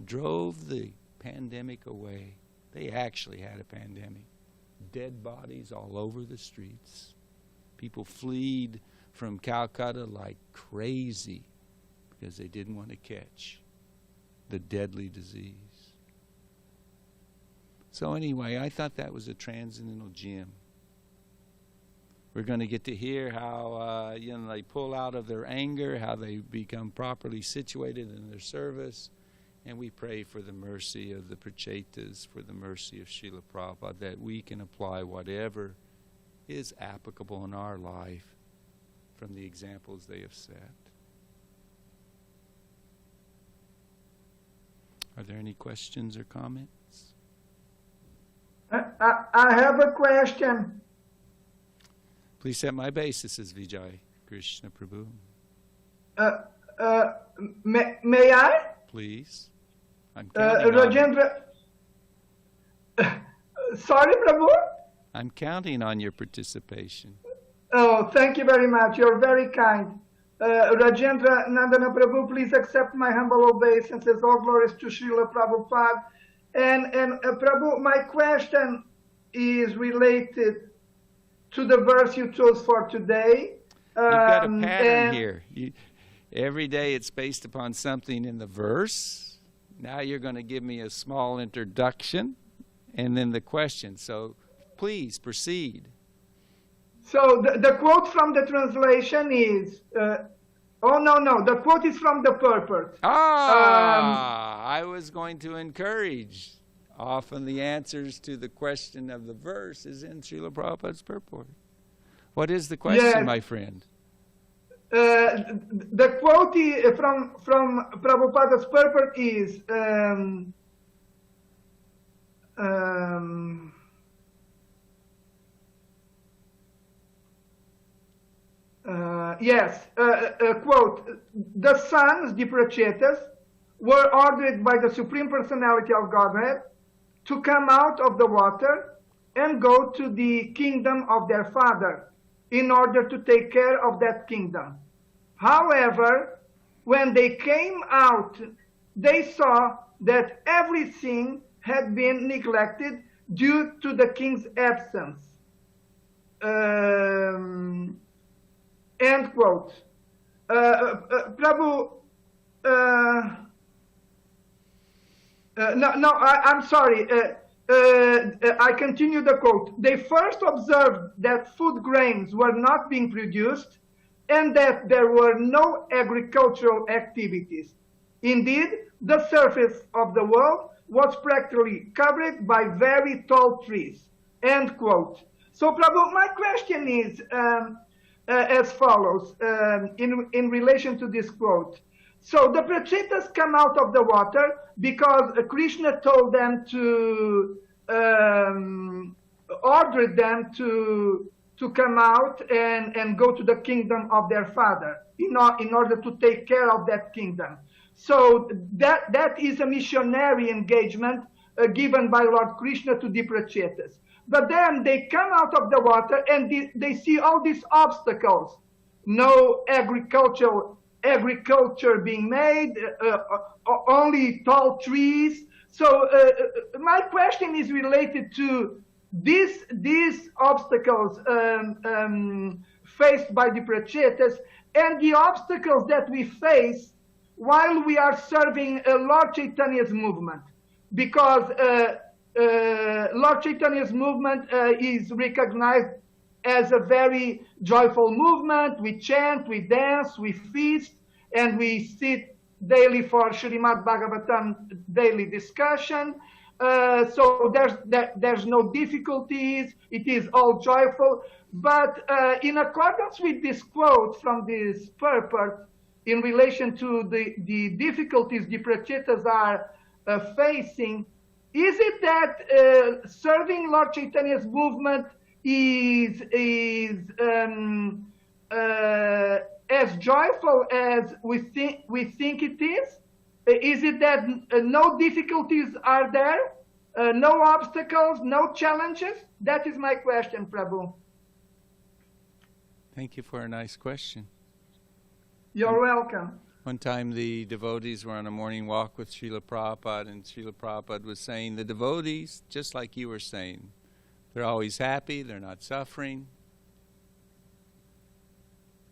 drove the pandemic away. They actually had a pandemic. Dead bodies all over the streets. People fled from Calcutta like crazy because they didn't want to catch the deadly disease. So anyway, I thought that was a transcendental gem. We're going to get to hear how they pull out of their anger, how they become properly situated in their service, and we pray for the mercy of the Pracetas, for the mercy of Srila Prabhupada, that we can apply whatever is applicable in our life from the examples they have set. Are there any questions or comments? I have a question. Please set my basis as Vijay Krishna Prabhu. May I? Please. I'm counting Rajendra. Sorry, Prabhu? I'm counting on your participation. Oh, thank you very much. You're very kind. Rajendranandana Prabhu, please accept my humble obeisances. All glories to Srila Prabhupada. And Prabhu, my question is related to the verse you chose for today. You've got a pattern here. Every day it's based upon something in the verse. Now you're going to give me a small introduction and then the question. So please proceed. So the quote from the translation is, the quote is from the purport. I was going to encourage. Often the answers to the question of the verse is in Srila Prabhupada's purport. What is the question, my friend? The quote from Prabhupada's purport is, quote, the sons, the Pracetas, were ordered by the Supreme Personality of Godhead to come out of the water and go to the kingdom of their father in order to take care of that kingdom. However, when they came out, they saw that everything had been neglected due to the king's absence. End quote. Prabhu, I'm sorry. I continue the quote. They first observed that food grains were not being produced and that there were no agricultural activities. Indeed, the surface of the world was practically covered by very tall trees. End quote. So, Prabhu, my question is as follows in relation to this quote. So the Pracetas come out of the water because Krishna told them to order them to come out and go to the kingdom of their father in order to take care of that kingdom. So that is a missionary engagement given by Lord Krishna to the Pracetas. But then they come out of the water and they see all these obstacles. No agriculture being made, only tall trees. So my question is related to these obstacles faced by the Pracetas and the obstacles that we face while we are serving Lord Chaitanya's movement. Because Lord Chaitanya's movement is recognized as a very joyful movement. We chant, we dance, we feast, and we sit daily for Srimad Bhagavatam daily discussion. So there's no difficulties. It is all joyful. But in accordance with this quote from this purport, in relation to the difficulties the Pracetas are facing, is it that serving Lord Chaitanya's movement is as joyful as we think it is? Is it that no difficulties are there, no obstacles, no challenges? That is my question, Prabhu. Thank you for a nice question. You're welcome. One time the devotees were on a morning walk with Srila Prabhupada, and Srila Prabhupada was saying, the devotees, just like you were saying, they're always happy, they're not suffering,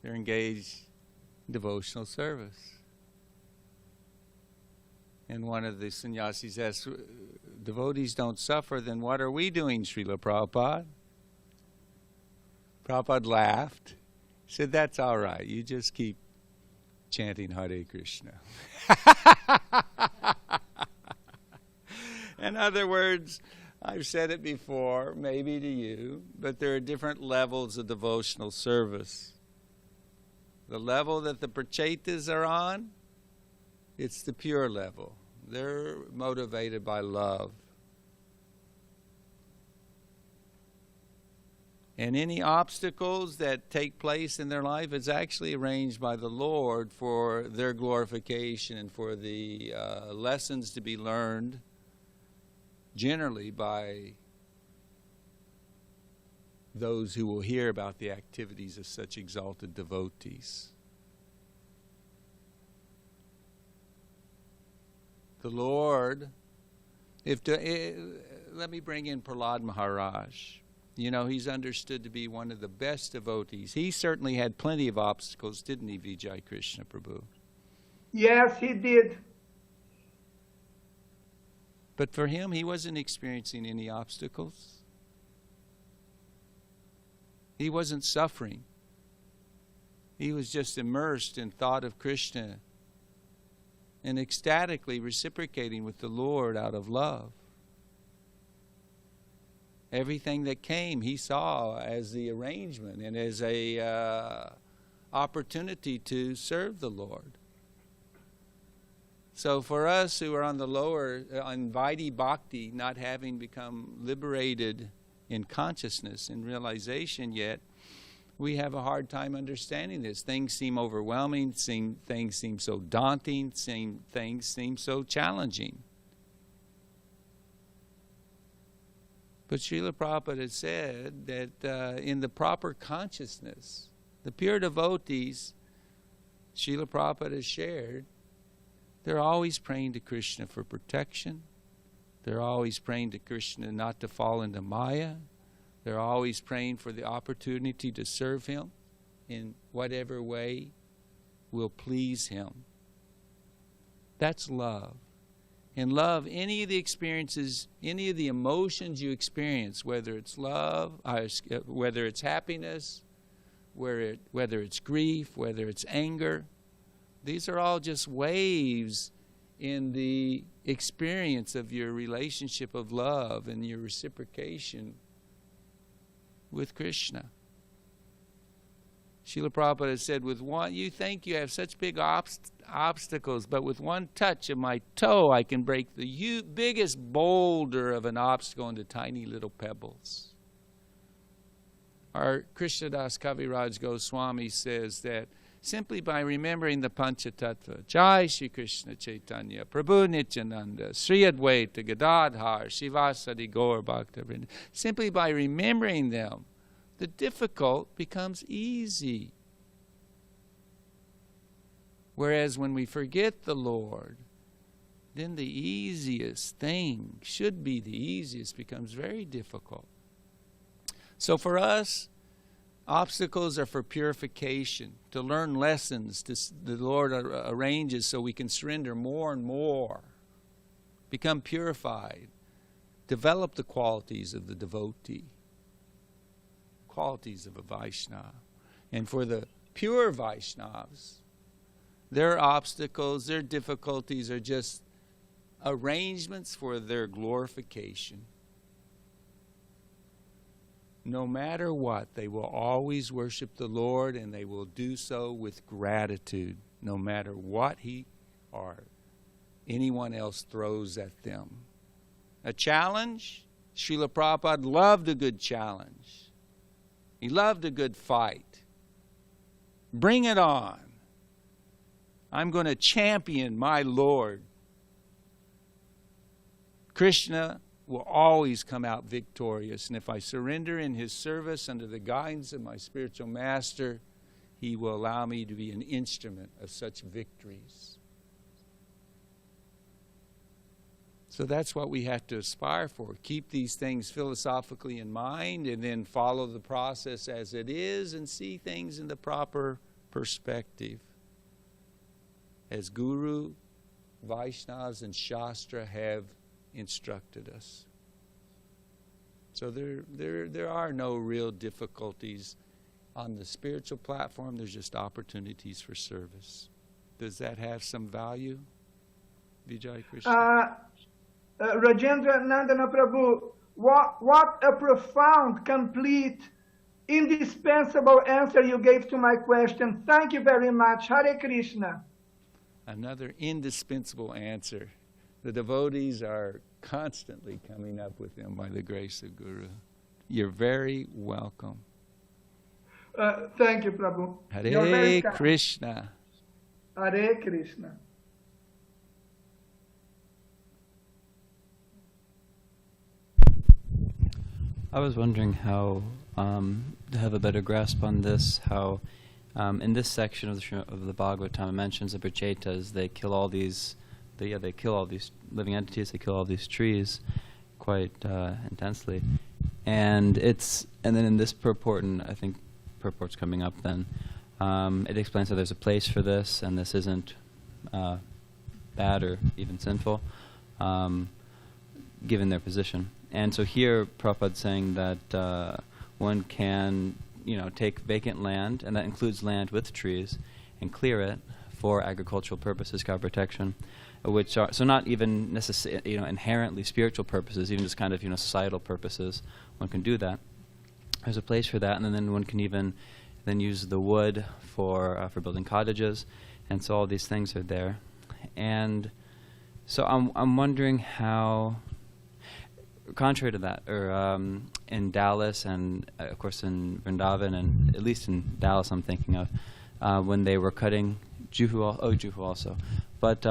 they're engaged in devotional service. And one of the sannyasis asked, devotees don't suffer, then what are we doing, Srila Prabhupada? Prabhupada laughed, said, that's all right, you just keep chanting Hare Krishna. In other words, I've said it before, maybe to you, but there are different levels of devotional service. The level that the Pracetas are on, it's the pure level. They're motivated by love. And any obstacles that take place in their life is actually arranged by the Lord for their glorification and for the lessons to be learned generally by those who will hear about the activities of such exalted devotees. The Lord, let me bring in Prahlad Maharaj. You know, he's understood to be one of the best devotees. He certainly had plenty of obstacles, didn't he, Vijay Krishna Prabhu? Yes, he did. But for him, he wasn't experiencing any obstacles. He wasn't suffering. He was just immersed in thought of Krishna and ecstatically reciprocating with the Lord out of love. Everything that came, he saw as the arrangement and as a opportunity to serve the Lord. So for us who are on the lower, on Vaidhi Bhakti, not having become liberated in consciousness and realization yet, we have a hard time understanding this. Things seem overwhelming, things seem so daunting, things seem so challenging. But Srila Prabhupada has said that in the proper consciousness, the pure devotees, Srila Prabhupada has shared, they're always praying to Krishna for protection. They're always praying to Krishna not to fall into Maya. They're always praying for the opportunity to serve him in whatever way will please him. That's love. And love, any of the experiences, any of the emotions you experience, whether it's love, whether it's happiness, whether it's grief, whether it's anger, these are all just waves in the experience of your relationship of love and your reciprocation with Krishna. Srila Prabhupada said, with one, you think you have such big obstacles, but with one touch of my toe, I can break the biggest boulder of an obstacle into tiny little pebbles. Our Krishnadas Kaviraj Goswami says that simply by remembering the Panchatattva, Jai Shri Krishna Chaitanya, Prabhu Nityananda, Sri Advaita, Gadadhar, Shivasadi Gaur Bhaktavrinda, simply by remembering them, the difficult becomes easy. Whereas when we forget the Lord, then the easiest thing, should be the easiest, becomes very difficult. So for us, obstacles are for purification, to learn lessons the Lord arranges so we can surrender more and more, become purified, develop the qualities of the devotee, qualities of a Vaishnava. And for the pure Vaishnavas, their obstacles, their difficulties are just arrangements for their glorification. No matter what, they will always worship the Lord, and they will do so with gratitude, no matter what he or anyone else throws at them. A challenge? Srila Prabhupada loved a good challenge. He loved a good fight. Bring it on. I'm going to champion my Lord. Krishna will always come out victorious. And if I surrender in his service under the guidance of my spiritual master, he will allow me to be an instrument of such victories. So that's what we have to aspire for. Keep these things philosophically in mind, and then follow the process as it is and see things in the proper perspective. As Guru, Vaishnavas, and Shastra have instructed us. So there are no real difficulties on the spiritual platform. There's just opportunities for service. Does that have some value, Vijay Krishna? Rajendranandana Prabhu, what a profound, complete, indispensable answer you gave to my question. Thank you very much. Hare Krishna. Another indispensable answer. The devotees are constantly coming up with them by the grace of Guru. You're very welcome. Thank you, Prabhu. Hare Krishna. Hare Krishna. I was wondering how to have a better grasp on this, how in this section of the Bhagavatam it mentions the Pracetas, they kill all these living entities, they kill all these trees quite intensely. And then in this purport, and I think purport's coming up then, it explains that there's a place for this, and this isn't bad or even sinful, given their position. And so here Prabhupada's saying that one can, take vacant land, and that includes land with trees, and clear it for agricultural purposes, cow protection, which are so not even necessarily, inherently spiritual purposes, even just kind of, societal purposes. One can do that. There's a place for that, and then one can even then use the wood for building cottages, and so all these things are there. And so I'm wondering how, contrary to that, or in Dallas and of course in Vrindavan, and at least in Dallas I'm thinking of, when they were cutting Juhu also. But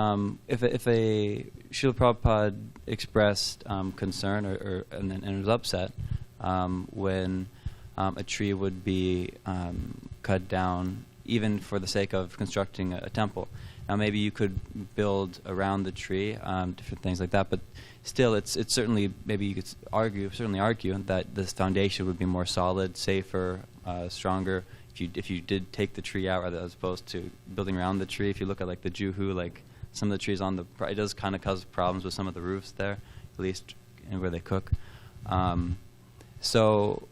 if a Srila Prabhupada expressed concern and was upset when a tree would be cut down, even for the sake of constructing a temple. Now maybe you could build around the tree, different things like that, but still it's certainly, maybe you could argue that this foundation would be more solid, safer, stronger if you did take the tree out, rather as opposed to building around the tree. If you look at like the Juhu, like some of the trees on the, it does kind of cause problems with some of the roofs there, at least where they cook. So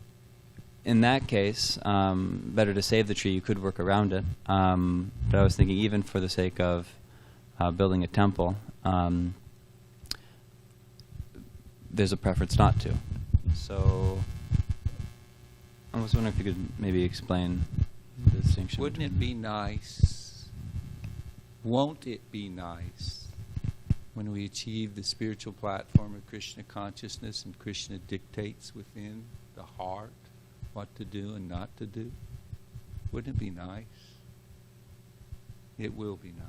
in that case, better to save the tree. You could work around it. But I was thinking, even for the sake of building a temple, there's a preference not to. So I was wondering if you could maybe explain the distinction. Wouldn't it be nice, won't it be nice, when we achieve the spiritual platform of Krishna consciousness and Krishna dictates within the heart what to do and not to do? Wouldn't it be nice? It will be nice.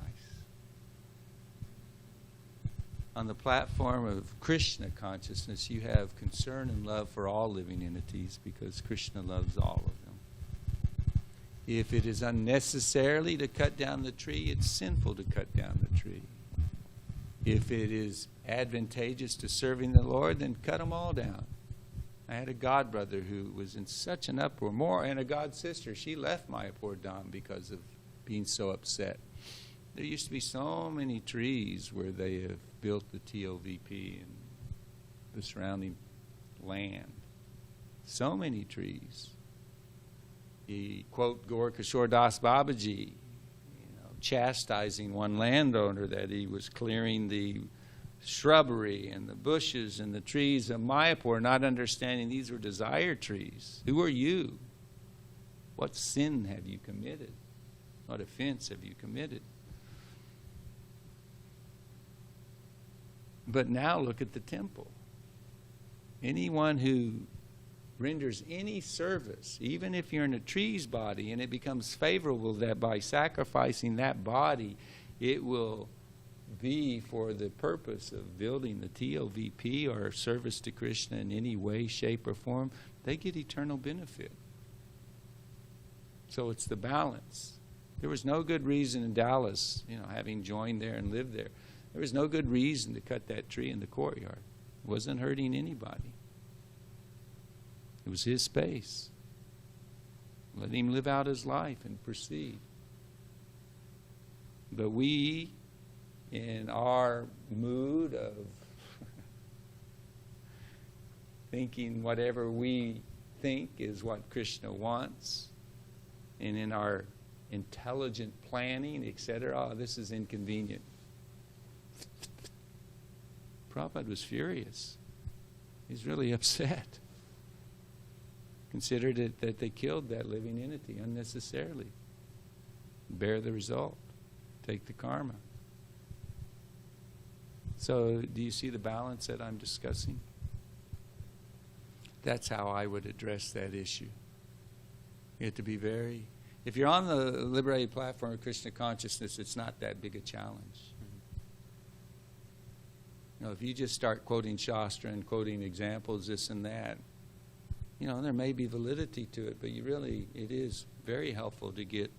On the platform of Krishna consciousness, you have concern and love for all living entities because Krishna loves all of them. If it is unnecessarily to cut down the tree, it's sinful to cut down the tree. If it is advantageous to serving the Lord, then cut them all down. I had a godbrother who was in such an uproar, and a god sister. She left Mayapur Dham because of being so upset. There used to be so many trees where they have built the TOVP and the surrounding land. So many trees. He quote Gaur-Kishore Das Babaji, chastising one landowner that he was clearing the shrubbery and the bushes and the trees of Mayapur, not understanding these were desire trees. Who are you? What sin have you committed? What offense have you committed? But now look at the temple. Anyone who renders any service, even if you're in a tree's body and it becomes favorable that by sacrificing that body, it will be for the purpose of building the TOVP or service to Krishna in any way, shape, or form, they get eternal benefit. So it's the balance. There was no good reason in Dallas, having joined there and lived there, there was no good reason to cut that tree in the courtyard. It wasn't hurting anybody. It was his space. Let him live out his life and proceed. But we, in our mood of thinking whatever we think is what Krishna wants, and in our intelligent planning, etc., this is inconvenient. Prabhupada was furious. He's really upset. Considered it that they killed that living entity unnecessarily. Bear the result. Take the karma. So do you see the balance that I'm discussing? That's how I would address that issue. You have to be very... If you're on the liberated platform of Krishna consciousness, it's not that big a challenge. If you just start quoting Shastra and quoting examples, this and that, there may be validity to it, but it is very helpful to get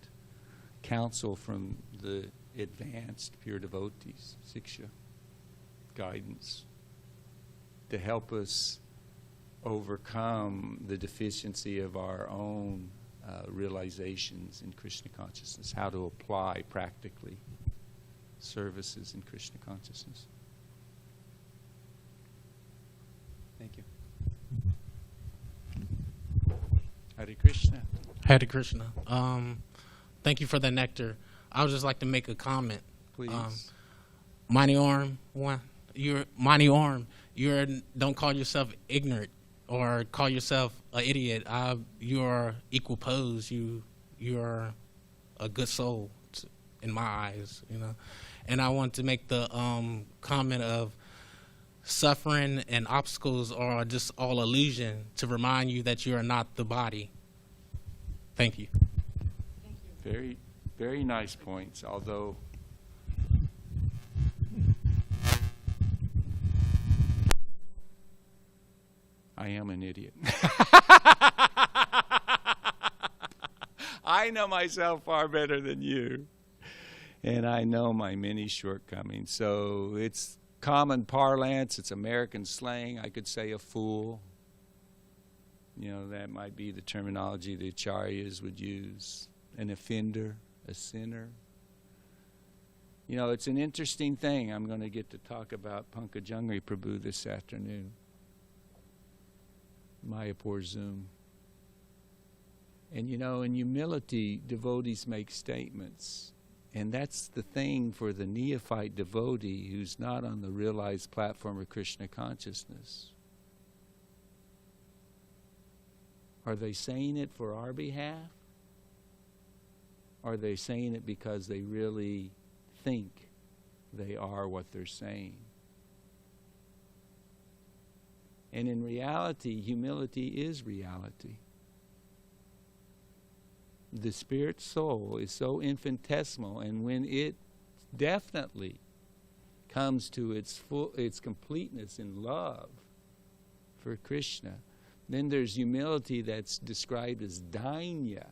counsel from the advanced pure devotees, Siksha, guidance, to help us overcome the deficiency of our own realizations in Krishna consciousness, how to apply practically services in Krishna consciousness. Thank you. Hare Krishna. Hare Krishna. Thank you for the nectar. I would just like to make a comment. Please. Mani Orm, Mani Orm, don't call yourself ignorant or call yourself an idiot. You're equal pose. You're a good soul in my eyes, And I want to make the comment of suffering and obstacles are just all illusion to remind you that you are not the body. Thank you. Thank you. Very, very nice points, although I am an idiot. I know myself far better than you, and I know my many shortcomings. So it's common parlance, it's American slang. I could say a fool. That might be the terminology the acharyas would use. An offender, a sinner. You know, it's an interesting thing. I'm going to get to talk about Pankajangri Prabhu this afternoon. Mayapur Zoom. And you know, in humility, devotees make statements. And that's the thing for the neophyte devotee who's not on the realized platform of Krishna consciousness. Are they saying it for our behalf? Are they saying it because they really think they are what they're saying? And in reality, humility is reality. The spirit soul is so infinitesimal, and when it definitely comes to its completeness in love for Krishna, then there's humility that's described as dainya,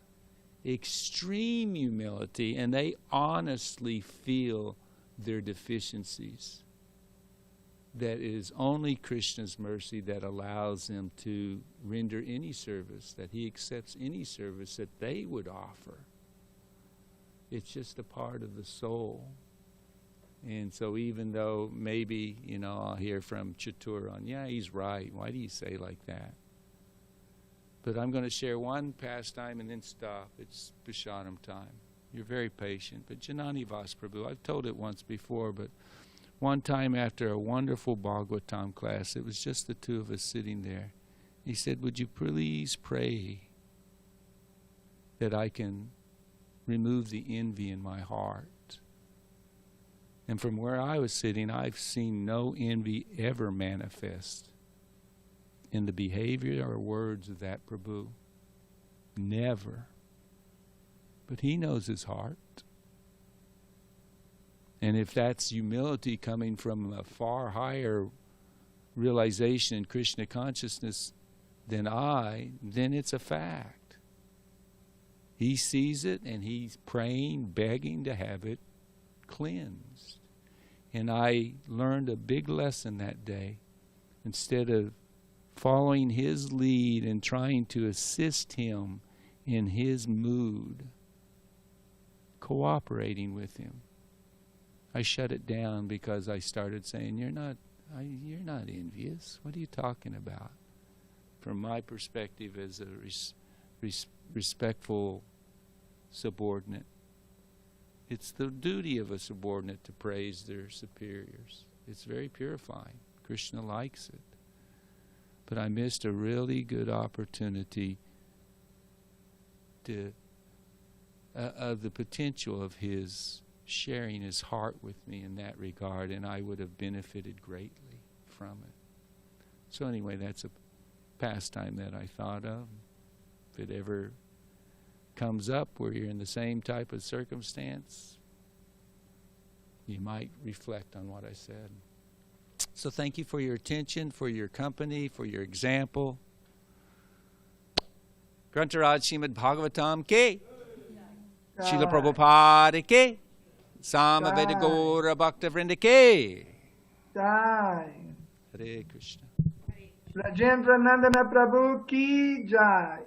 extreme humility, and they honestly feel their deficiencies. That is only Krishna's mercy that allows them to render any service, that he accepts any service that they would offer. It's just a part of the soul. And so even though maybe, you know, I'll hear from Chaturan, yeah, he's right. Why do you say like that? But I'm going to share one pastime and then stop. It's Prasadam time. You're very patient. But Janani Vas Prabhu, I've told it once before, but one time after a wonderful Bhagavatam class, it was just the two of us sitting there. He said, would you please pray that I can remove the envy in my heart? And from where I was sitting, I've seen no envy ever manifest in the behavior or words of that Prabhu. Never. But he knows his heart. And if that's humility coming from a far higher realization in Krishna consciousness than then it's a fact. He sees it and he's praying, begging to have it cleansed. And I learned a big lesson that day. Instead of following his lead and trying to assist him in his mood, cooperating with him, I shut it down because I started saying, you're not envious. What are you talking about? From my perspective as a respectful subordinate, it's the duty of a subordinate to praise their superiors. It's very purifying. Krishna likes it. But I missed a really good opportunity of the potential of his sharing his heart with me in that regard, and I would have benefited greatly from it. So anyway, that's a pastime that I thought of. If it ever comes up where you're in the same type of circumstance, you might reflect on what I said. So thank you for your attention, for your company, for your example. Grantaraj Srimad Bhagavatam ke, Srila Prabhupada ke, Samaveda Gaura Bhakta Vrinda ke. Jai. Hare Krishna. Rajendranandana Prabhu ki jai.